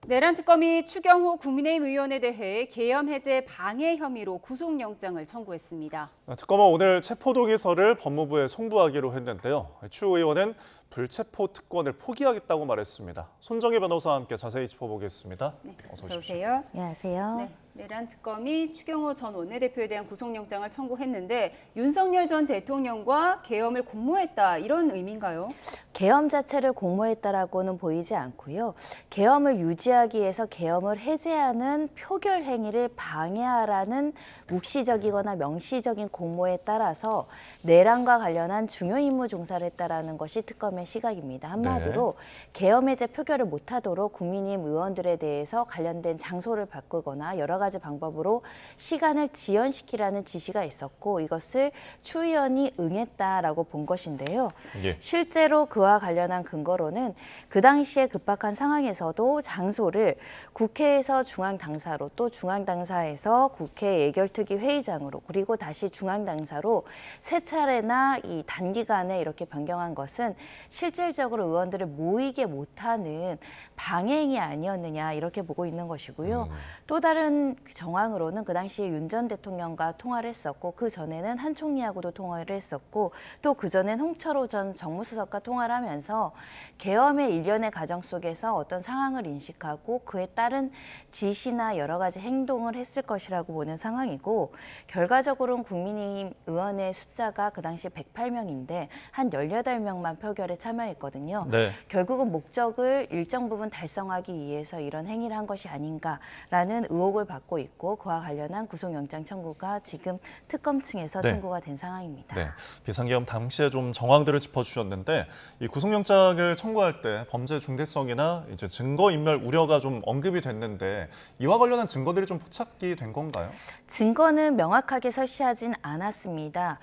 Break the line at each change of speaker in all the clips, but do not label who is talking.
내란 특검이 추경호 국민의힘 의원에 대해 계엄 해제 방해 혐의로 구속영장을 청구했습니다.
특검은 오늘 체포동의서를 법무부에 송부하기로 했는데요. 추 의원은 불체포 특권을 포기하겠다고 말했습니다. 손정혜 변호사와 함께 자세히 짚어보겠습니다.
네,
어서
어서
오십시오.
오세요.
안녕하세요.
네, 내란 특검이 추경호 전 원내대표에 대한 구속영장을 청구했는데 윤석열 전 대통령과 계엄을 공모했다 이런 의미인가요?
계엄 자체를 공모했다라고는 보이지 않고요. 계엄을 유지하기 위해서 계엄을 해제하는 표결 행위를 방해하라는 묵시적이거나 명시적인 공모에 따라서 내란과 관련한 중요 임무 종사를 했다라는 것이 특검의 시각입니다. 한마디로 계엄 해제 표결을 못하도록 국민의힘 의원들에 대해서 관련된 장소를 바꾸거나 여러 가지 방법으로 시간을 지연시키라는 지시가 있었고 이것을 추 의원이 응했다라고 본 것인데요. 실제로 그와 관련한 근거로는 그 당시에 급박한 상황에서도 장소를 국회에서 중앙당사로 또 중앙당사에서 국회 예결특위 회의장으로 그리고 다시 중앙당사로 세 차례나 이 단기간에 이렇게 변경한 것은 실질적으로 의원들을 모이게 못하는 방해행위 아니었느냐 이렇게 보고 있는 것이고요. 또 다른 정황으로는 그 당시에 윤 전 대통령과 통화를 했었고 그 전에는 한 총리하고도 통화를 했었고 또 그 전엔 홍철호 전 정무수석과 통화를 하면서 계엄의 일련의 과정 속에서 어떤 상황을 인식하고 그에 따른 지시나 여러 가지 행동을 했을 것이라고 보는 상황이고 결과적으로는 국민의힘 의원의 숫자가 그 당시 108명인데 한 18명만 표결에 참여했거든요. 결국은 목적을 일정 부분 달성하기 위해서 이런 행위를 한 것이 아닌가라는 의혹을 받고 있고 그와 관련한 구속영장 청구가 지금 특검 층에서 청구가 된 상황입니다.
비상계엄 당시에 좀 정황들을 짚어주셨는데 이 구속영장을 청구할 때 범죄 중대성이나 이제 증거인멸 우려가 좀 언급이 됐는데 이와 관련한 증거들이 좀 포착이 된 건가요?
증거는 명확하게 설치하진 않았습니다.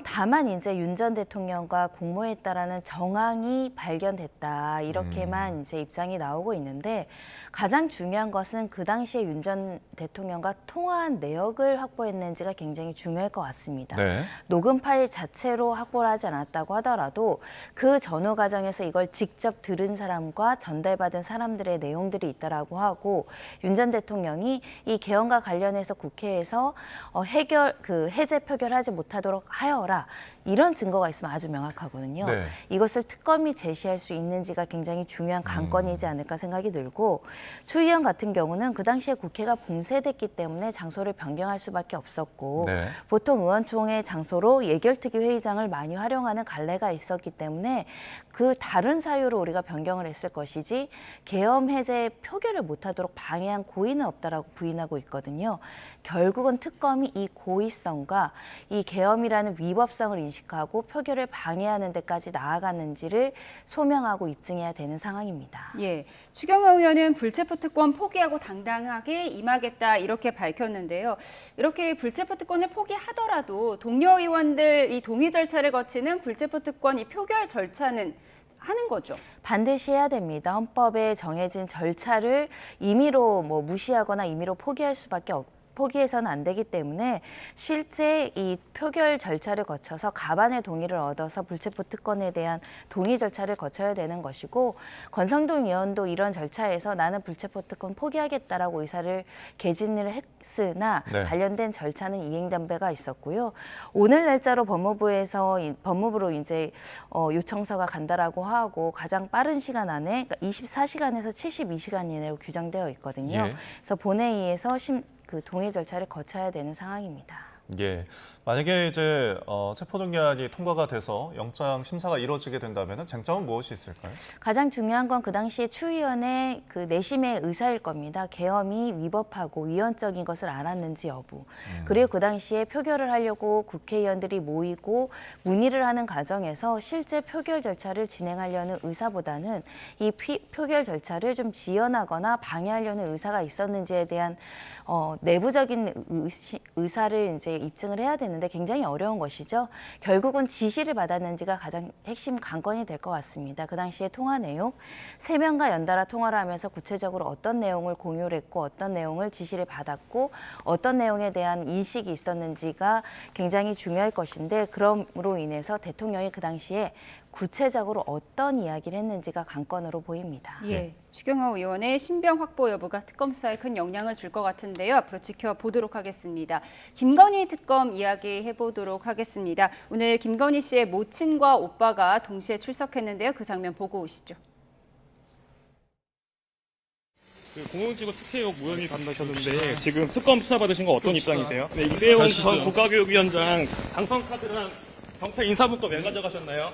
다만 이제 윤 전 대통령과 공모했다라는 정황이 발견됐다 이렇게만 이제 입장이 나오고 있는데 가장 중요한 것은 그 당시에 윤 전 대통령과 통화한 내역을 확보했는지가 굉장히 중요할 것 같습니다. 녹음 파일 자체로 확보를 하지 않았다고 하더라도 그 전후 과정에서 이걸 직접 들은 사람과 전달받은 사람들의 내용들이 있다라고 하고 윤 전 대통령이 이 계엄과 관련해서 국회에서 해제 표결하지 못하도록 하여라 이런 증거가 있으면 아주 명확하거든요. 이것을 특검이 제시할 수 있는지가 굉장히 중요한 관건이지 않을까 생각이 들고 추 의원 같은 경우는 그 당시에 국회가 봉쇄됐기 때문에 장소를 변경할 수밖에 없었고 보통 의원총회 장소로 예결특위 회의장을 많이 활용하는 관례가 있었기 때문에 그 다른 사유로 우리가 변경을 했을 것이지 계엄 해제 표결을 못하도록 방해한 고의는 없다라고 부인하고 있거든요. 결국은 특검이 이 고의성과 이 계엄이라는 위법성을 인식하고 표결을 방해하는 데까지 나아갔는지를 소명하고 입증해야 되는 상황입니다.
추경호 의원은 불체포 특권 포기하고 당당하게 임하겠다 이렇게 밝혔는데요. 이렇게 불체포 특권을 포기하더라도 동료 의원들 이 동의 절차를 거치는 불체포 특권 이 표결 절차는 하는 거죠.
반드시 해야 됩니다. 헌법에 정해진 절차를 임의로 무시하거나 임의로 포기할 수밖에 포기해서는 안 되기 때문에 실제 이 표결 절차를 거쳐서 가반의 동의를 얻어서 불체포 특권에 대한 동의 절차를 거쳐야 되는 것이고 권성동 의원도 이런 절차에서 나는 불체포 특권 포기하겠다라고 의사를 개진을 했으나 관련된 절차는 이행담배가 있었고요. 오늘 날짜로 법무부로 이제 요청서가 간다라고 하고 가장 빠른 시간 안에 24시간에서 72시간 이내로 규정되어 있거든요. 그래서 본회의에서 그 동의 절차를 거쳐야 되는 상황입니다.
만약에 이제 체포동의안이 통과가 돼서 영장 심사가 이루어지게 된다면 쟁점은 무엇이 있을까요?
가장 중요한 건 그 당시에 추 의원의 그 내심의 의사일 겁니다. 계엄이 위법하고 위헌적인 것을 알았는지 여부. 그리고 그 당시에 표결을 하려고 국회의원들이 모이고 문의를 하는 과정에서 실제 표결 절차를 진행하려는 의사보다는 이 표결 절차를 좀 지연하거나 방해하려는 의사가 있었는지에 대한 내부적인 의사를 이제 입증을 해야 되는데 굉장히 어려운 것이죠. 결국은 지시를 받았는지가 가장 핵심 관건이 될 것 같습니다. 그 당시에 통화 내용, 3명과 연달아 통화를 하면서 구체적으로 어떤 내용을 공유를 했고 어떤 내용을 지시를 받았고 어떤 내용에 대한 인식이 있었는지가 굉장히 중요할 것인데 그럼으로 인해서 대통령이 그 당시에 구체적으로 어떤 이야기를 했는지가 관건으로 보입니다.
예, 추경호 의원의 신병 확보 여부가 특검 수사에 큰 영향을 줄 것 같은데요. 앞으로 지켜보도록 하겠습니다. 김건희 특검 이야기해 보도록 하겠습니다. 오늘 김건희 씨의 모친과 오빠가 동시에 출석했는데요. 그 장면 보고 오시죠.
공공지구 특혜 의혹 무혐의 받으셨는데 지금 특검 수사 받으신 거 어떤 입장이세요? 네, 이배용 전 국가교육위원장 당선 카드랑 경찰 인사문건 왜 가져가셨나요?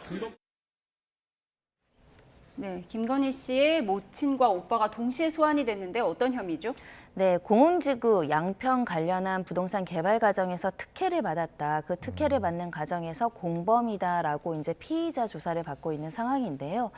네, 김건희 씨의 모친과 오빠가 동시에 소환이 됐는데 어떤 혐의죠?
네, 공흥지구 양평 관련한 부동산 개발 과정에서 특혜를 받았다. 그 특혜를 받는 과정에서 공범이다라고 이제 피의자 조사를 받고 있는 상황인데요.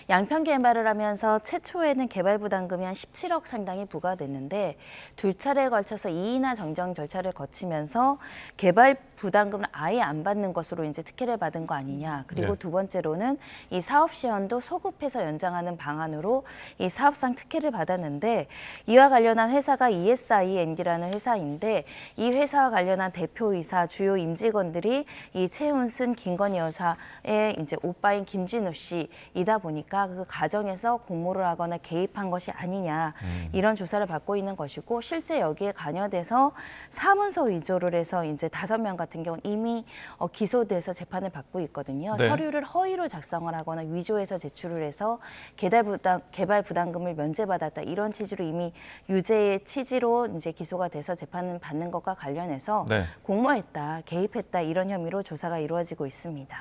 양평 개발을 하면서 최초에는 개발 부담금이 한 17억 상당이 부과됐는데 두 차례에 걸쳐서 이의나 정정 절차를 거치면서 개발 부담금을 아예 안 받는 것으로 이제 특혜를 받은 거 아니냐. 그리고
네.
두 번째로는 이 사업 시한도 소급해서 연장하는 방안으로 이 사업상 특혜를 받았는데 이와 관련한 회사가 ESIND라는 회사인데 이 회사와 관련한 대표이사, 주요 임직원들이 이 최은순, 김건희 여사의 이제 오빠인 김진우 씨이다 보니까 그 과정에서 공모를 하거나 개입한 것이 아니냐 이런 조사를 받고 있는 것이고 실제 여기에 관여돼서 사문서 위조를 해서 이제 5명 같은 경우는 이미 기소돼서 재판을 받고 있거든요.
네.
서류를 허위로 작성을 하거나 위조해서 제출을 해서 개발 부담금을 면제받았다 이런 취지로 이미 유죄의 취지로 이제 기소가 돼서 재판을 받는 것과 관련해서
네.
공모했다, 개입했다 이런 혐의로 조사가 이루어지고 있습니다.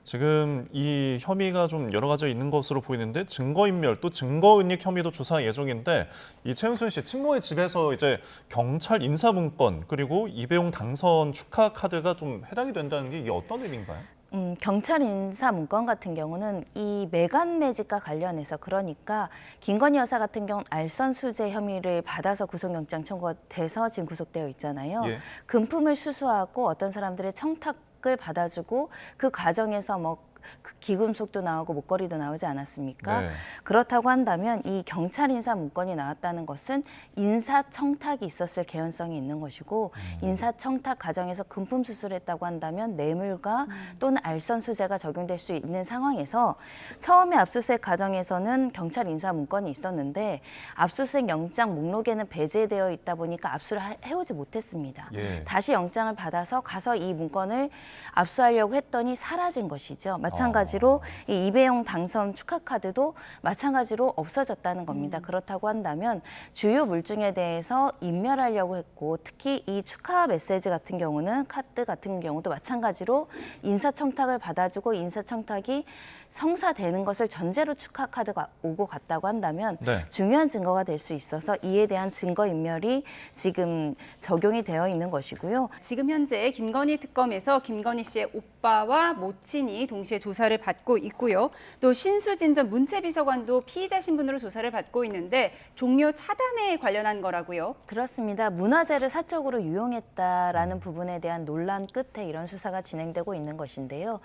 지금 이 혐의가 좀 여러 가지 있는 것으로 보이는데 증거인멸 또 증거은닉 혐의도 조사 예정인데 이 최은순 씨 친모의 집에서 이제 경찰 인사문건 그리고 이배용 당선 축하 카드가 좀 해당이 된다는 게 이게 어떤 의미인가요?
경찰 인사 문건 같은 경우는 이 매간 매직과 관련해서 그러니까 김건희 여사 같은 경우는 알선 수재 혐의를 받아서 구속영장 청구가 돼서 지금 구속되어 있잖아요.
예.
금품을 수수하고 어떤 사람들의 청탁을 받아주고 그 과정에서 그 기금속도 나오고 목걸이도 나오지 않았습니까?
네.
그렇다고 한다면 이 경찰 인사 문건이 나왔다는 것은 인사청탁이 있었을 개연성이 있는 것이고 인사청탁 과정에서 금품 수수를 했다고 한다면 뇌물과 또는 알선수재가 적용될 수 있는 상황에서 처음에 압수수색 과정에서는 경찰 인사 문건이 있었는데 압수수색 영장 목록에는 배제되어 있다 보니까 압수를 해오지 못했습니다.
예.
다시 영장을 받아서 가서 이 문건을 압수하려고 했더니 사라진 것이죠. 마찬가지로 이 이배용 당선 축하 카드도 마찬가지로 없어졌다는 겁니다. 그렇다고 한다면 주요 물증에 대해서 인멸하려고 했고 특히 이 축하 메시지 같은 경우는 카드 같은 경우도 마찬가지로 인사청탁을 받아주고 인사청탁이 성사되는 것을 전제로 축하 카드가 오고 갔다고 한다면
네.
중요한 증거가 될 수 있어서 이에 대한 증거인멸이 지금 적용이 되어 있는 것이고요.
지금 현재 김건희 특검에서 김건희 씨의 오빠와 모친이 동시에 조사를 받고 있고요. 또 신수진 전 문체비서관도 피의자 신분으로 조사를 받고 있는데 종묘 차담에 관련한 거라고요.
그렇습니다. 문화재를 사적으로 유용했다라는 부분에 대한 논란 끝에 이런 수사가 진행되고 있는 것인데요.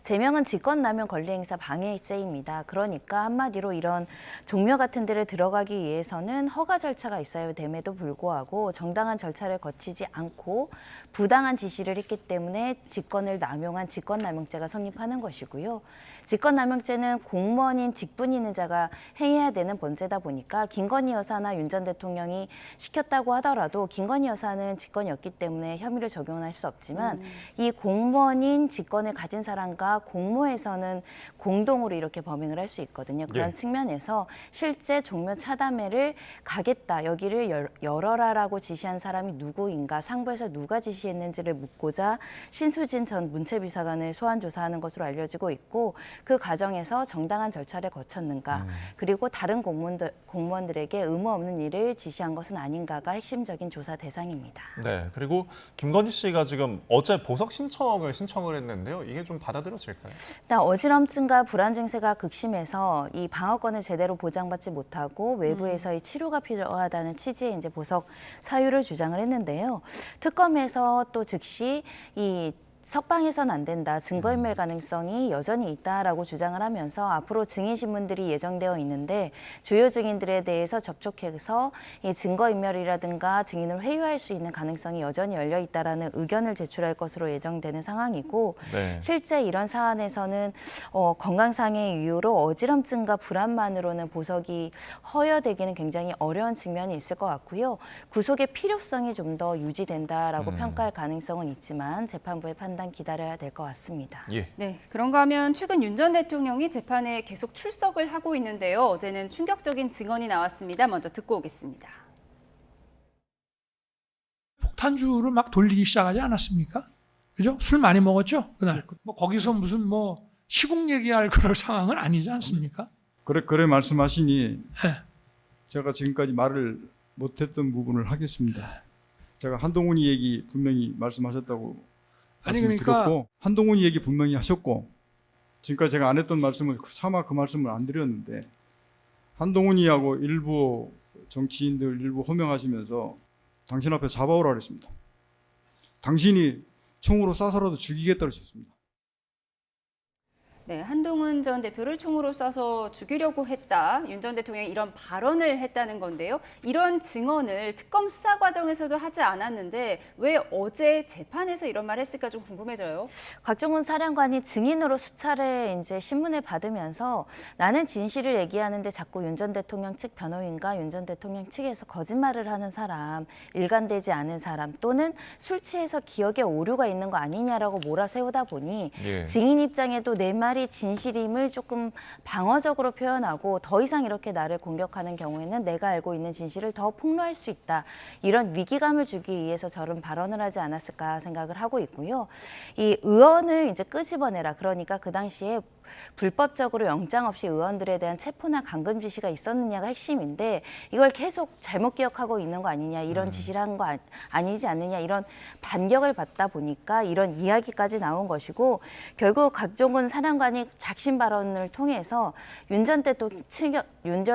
제명은 직권남용 권리행사 방해죄입니다. 그러니까 한마디로 이런 종묘 같은 데를 들어가기 위해서는 허가 절차가 있어야 됨에도 불구하고 정당한 절차를 거치지 않고 부당한 지시를 했기 때문에 직권을 남용한 직권남용죄가 성립하는 것이고요. 직권남용죄는 공무원인 직분 있는 자가 행해야 되는 범죄다 보니까 김건희 여사나 윤 전 대통령이 시켰다고 하더라도 김건희 여사는 직권이 없기 때문에 혐의를 적용할 수 없지만 이 공무원인 직권을 가진 사람과 공모에서는 공동으로 이렇게 범행을 할 수 있거든요. 그런
예.
측면에서 실제 종묘 차담회를 가겠다, 여기를 열어라라고 지시한 사람이 누구인가, 상부에서 누가 지시했는지를 묻고자 신수진 전 문체비서관을 소환 조사하는 것으로 알려지고 있고 그 과정에서 정당한 절차를 거쳤는가, 그리고 다른 공무원들에게 의무 없는 일을 지시한 것은 아닌가가 핵심적인 조사 대상입니다.
네. 그리고 김건희 씨가 지금 어제 보석 신청을 신청을 했는데요. 이게 좀 받아들여질까요?
일단 어지럼증과 불안 증세가 극심해서 이 방어권을 제대로 보장받지 못하고 외부에서의 치료가 필요하다는 취지의 이제 보석 사유를 주장을 했는데요. 특검에서 또 즉시 이 석방해서는 안 된다. 증거인멸 가능성이 여전히 있다라고 주장을 하면서 앞으로 증인 신문들이 예정되어 있는데 주요 증인들에 대해서 접촉해서 이 증거인멸이라든가 증인을 회유할 수 있는 가능성이 여전히 열려 있다라는 의견을 제출할 것으로 예정되는 상황이고
네.
실제 이런 사안에서는 건강상의 이유로 어지럼증과 불안만으로는 보석이 허여되기는 굉장히 어려운 측면이 있을 것 같고요. 구속의 필요성이 좀 더 유지된다라고 평가할 가능성은 있지만 재판부의 판단 기다려야 될 것 같습니다.
예.
네, 그런가 하면 최근 윤 전 대통령이 재판에 계속 출석을 하고 있는데요. 어제는 충격적인 증언이 나왔습니다. 먼저 듣고 오겠습니다.
폭탄주를 막 돌리기 시작하지 않았습니까? 그죠? 술 많이 먹었죠? 그날. 뭐 거기서 무슨 뭐 시국 얘기할 그럴 상황은 아니지 않습니까?
그래 말씀하시니
네.
제가 지금까지 말을 못했던 부분을 하겠습니다. 제가 한동훈이 얘기 분명히 말씀하셨다고
아니,
말씀을
그러니까-
드렸고 한동훈이 얘기 분명히 하셨고 지금까지 제가 안 했던 말씀을 차마 그 말씀을 안 드렸는데 한동훈이하고 일부 정치인들 일부 호명하시면서 당신 앞에 잡아오라 그랬습니다. 당신이 총으로 쏴서라도 죽이겠다고 했습니다.
네, 한동훈 전 대표를 총으로 쏴서 죽이려고 했다. 윤 전 대통령이 이런 발언을 했다는 건데요. 이런 증언을 특검 수사 과정에서도 하지 않았는데 왜 어제 재판에서 이런 말을 했을까 좀 궁금해져요.
곽종훈 사령관이 증인으로 수차례 이제 신문을 받으면서 나는 진실을 얘기하는데 자꾸 윤 전 대통령 측 변호인과 윤 전 대통령 측에서 거짓말을 하는 사람, 일관되지 않은 사람 또는 술 취해서 기억에 오류가 있는 거 아니냐라고 몰아세우다 보니
예.
증인 입장에도 내 말이 진실임을 조금 방어적으로 표현하고 더 이상 이렇게 나를 공격하는 경우에는 내가 알고 있는 진실을 더 폭로할 수 있다. 이런 위기감을 주기 위해서 저런 발언을 하지 않았을까 생각을 하고 있고요. 이 의원을 이제 끄집어내라. 그러니까 그 당시에 불법적으로 영장 없이 의원들에 대한 체포나 감금 지시가 있었느냐가 핵심인데 이걸 계속 잘못 기억하고 있는 거 아니냐 이런 지시를 한 거 아니지 않느냐 이런 반격을 받다 보니까 이런 이야기까지 나온 것이고 결국 곽종훈 사령관이 작심 발언을 통해서 윤 전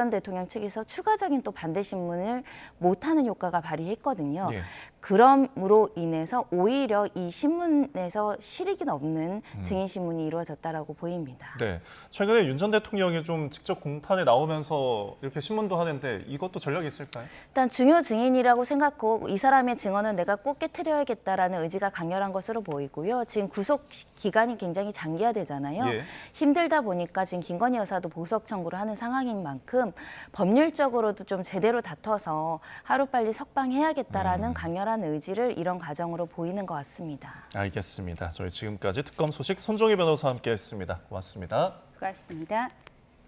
대통령 측에서 추가적인 또 반대 신문을 못하는 효과가 발휘했거든요.
예.
그럼으로 인해서 오히려 이 신문에서 실익이 없는 증인 신문이 이루어졌다라고 보입니다.
네. 최근에 윤 전 대통령이 좀 직접 공판에 나오면서 이렇게 신문도 하는데 이것도 전략이 있을까요?
일단 중요 증인이라고 생각하고 이 사람의 증언은 내가 꼭 깨트려야겠다라는 의지가 강렬한 것으로 보이고요. 지금 구속 기간이 굉장히 장기화되잖아요.
예.
힘들다 보니까 지금 김건희 여사도 보석 청구를 하는 상황인 만큼 법률적으로도 좀 제대로 다퉈서 하루빨리 석방해야겠다라는 강렬한 의지를 이런 과정으로 보이는 것 같습니다.
알겠습니다. 저희 지금까지 특검 소식 손종희 변호사와 함께했습니다. 고맙습니다.
수고하셨습니다.